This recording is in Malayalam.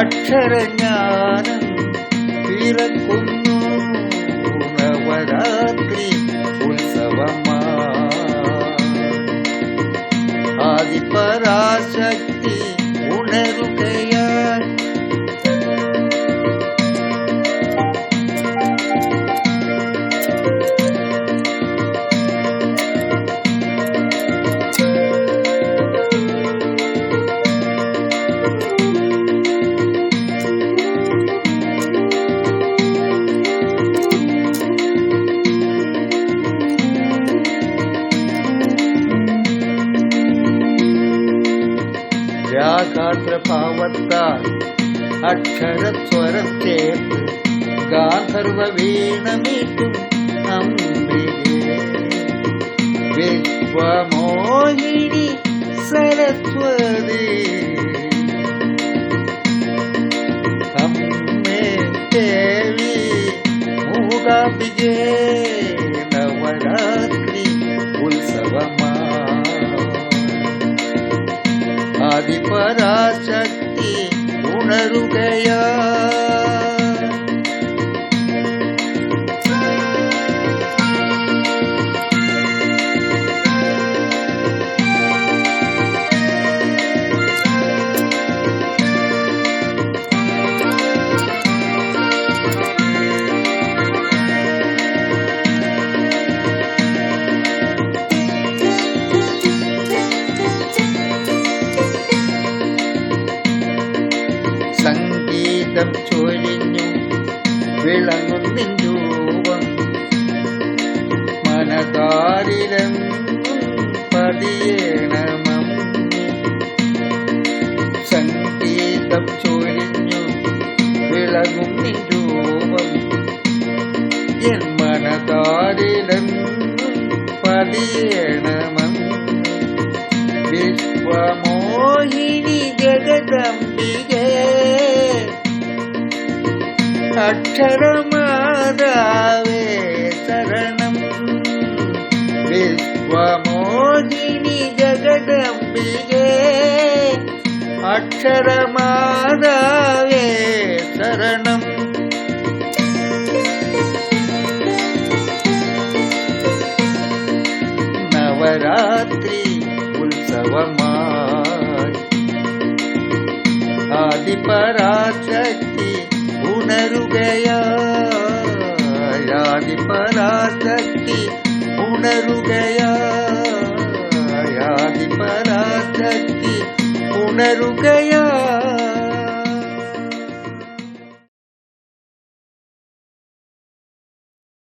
അക്ഷരജ്ഞാനം പിറക്കുന്നു നവരാത്രി ഉത്സവമാ. ആദിപരാശക്തി ഉണരുകയാൽ വ്യാഘാത്രഭാവത്താൽ അക്ഷരസ്വരം ചേർത്ത് ഗാന്ധർവ വീണമീട്ടും അംബികേ. വിശ്വമോഹിനി സരസ്വതി അമ്മേ ദേവി മൂകാംബികേ. നവരാത്രി ഉത്സവമാ. ആദിപരാശക്തി ഉണരുകയാ. സംഗീതം ചൊരിഞ്ഞു വിളങ്ങുന്നിൻ രൂപം മനതാരിലെന്നും പതിയേണമമ്മി. സംഗീതം ചൊരിഞ്ഞു വിളങ്ങുന്നിൻ രൂപം എൻ മനതാരിലെന്നും പതിയേണമമ്മി. വിശ്വമോഹിനി ജഗദംബികേ. അക്ഷരമാതാവേ ശരണം. വിശ്വമോഹിനി ജഗദംബികേ. അക്ഷരമാതാവേ ശരണം. നവരാത്രി ഉത്സവമായി ആദിപരാശക്തി ഉണരുകയായി. ആദിപരാശക്തി ഉണരുകയായി. ആദിപരാശക്തി ഉണരുകയായി.